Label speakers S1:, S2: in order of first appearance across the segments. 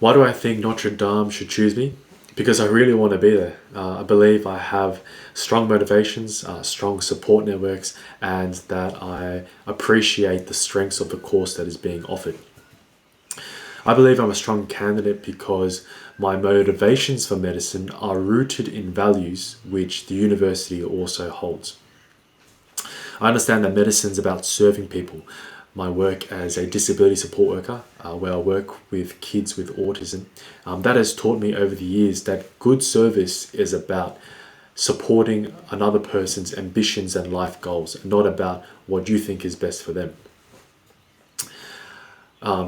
S1: Why do I think Notre Dame should choose me? Because I really want to be there. I believe I have strong motivations, strong support networks, and that I appreciate the strengths of the course that is being offered. I believe I'm a strong candidate because my motivations for medicine are rooted in values which the university also holds. I understand that medicine is about serving people. My work as a disability support worker, where I work with kids with autism, that has taught me over the years that good service is about supporting another person's ambitions and life goals, not about what you think is best for them.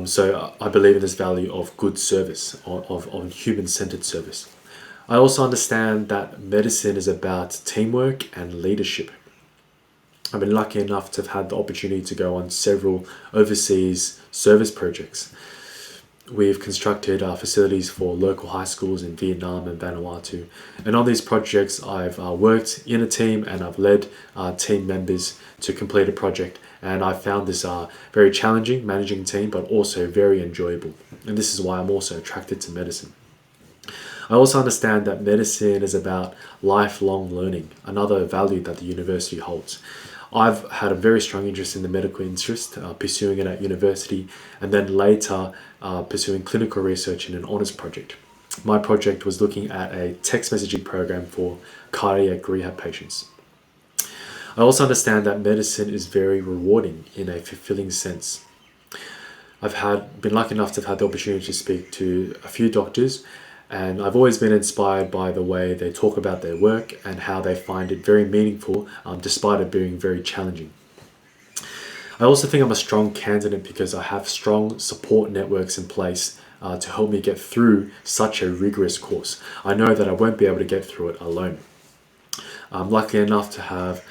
S1: So I believe in this value of good service, of human-centered service. I also understand that medicine is about teamwork and leadership. I've been lucky enough to have had the opportunity to go on several overseas service projects. We've constructed facilities for local high schools in Vietnam and Vanuatu. And on these projects, I've worked in a team and I've led team members to complete a project. And I found this very challenging, managing team, but also very enjoyable. And this is why I'm also attracted to medicine. I also understand that medicine is about lifelong learning, another value that the university holds. I've had a very strong interest in the medical interest, pursuing it at university, and then later pursuing clinical research in an honours project. My project was looking at a text messaging program for cardiac rehab patients. I also understand that medicine is very rewarding in a fulfilling sense. I've been lucky enough to have had the opportunity to speak to a few doctors, and I've always been inspired by the way they talk about their work and how they find it very meaningful, despite it being very challenging. I also think I'm a strong candidate because I have strong support networks in place to help me get through such a rigorous course. I know that I won't be able to get through it alone. I'm lucky enough to have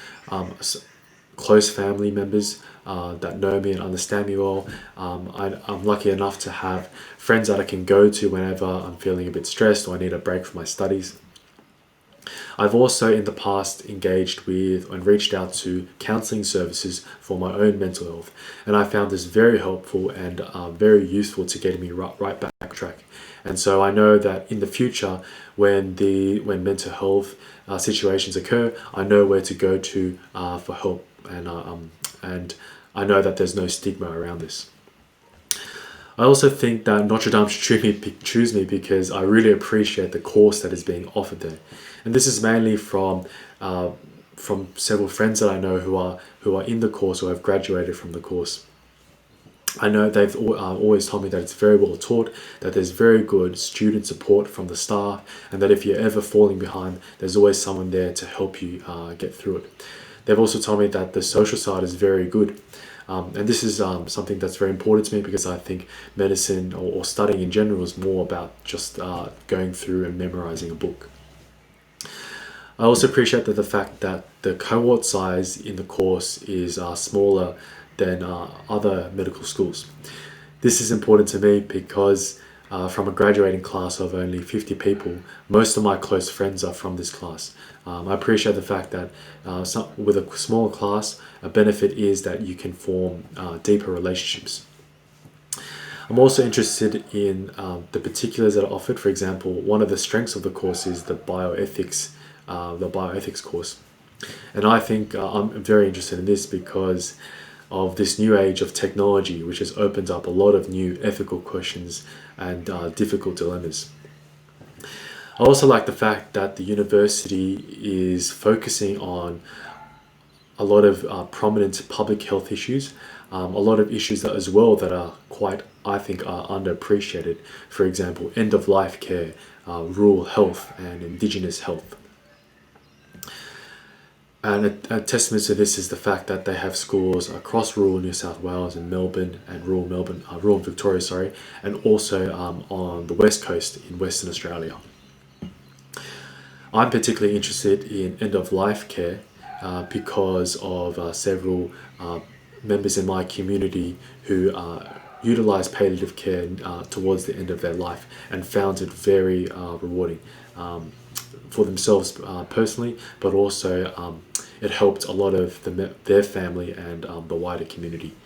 S1: close family members that know me and understand me well. I'm lucky enough to have friends that I can go to whenever I'm feeling a bit stressed or I need a break from my studies. I've also in the past engaged with and reached out to counselling services for my own mental health, and I found this very helpful and very useful to getting me right back on track. And so I know that in the future, when mental health situations occur, I know where to go to for help, and I know that there's no stigma around this. I also think that Notre Dame should choose me because I really appreciate the course that is being offered there, and this is mainly from several friends that I know who are in the course or have graduated from the course. I know they've always told me that it's very well taught, that there's very good student support from the staff, and that if you're ever falling behind, there's always someone there to help you get through it. They've also told me that the social side is very good. And this is something that's very important to me because I think medicine or studying in general is more about just going through and memorizing a book. I also appreciate the fact that the cohort size in the course is smaller than other medical schools. This is important to me because from a graduating class of only 50 people, most of my close friends are from this class. I appreciate the fact that with a smaller class, a benefit is that you can form deeper relationships. I'm also interested in the particulars that are offered. For example, one of the strengths of the course is the bioethics course. And I think I'm very interested in this because of this new age of technology, which has opened up a lot of new ethical questions and difficult dilemmas. I also like the fact that the university is focusing on a lot of prominent public health issues, a lot of issues that as well that are I think are underappreciated. For example, end-of-life care, rural health and Indigenous health. And a testament to this is the fact that they have schools across rural New South Wales and Melbourne and rural Victoria, and also on the west coast in Western Australia. I'm particularly interested in end-of-life care because of several members in my community who utilise palliative care towards the end of their life and found it very rewarding for themselves personally, but also it helped a lot of their family and the wider community.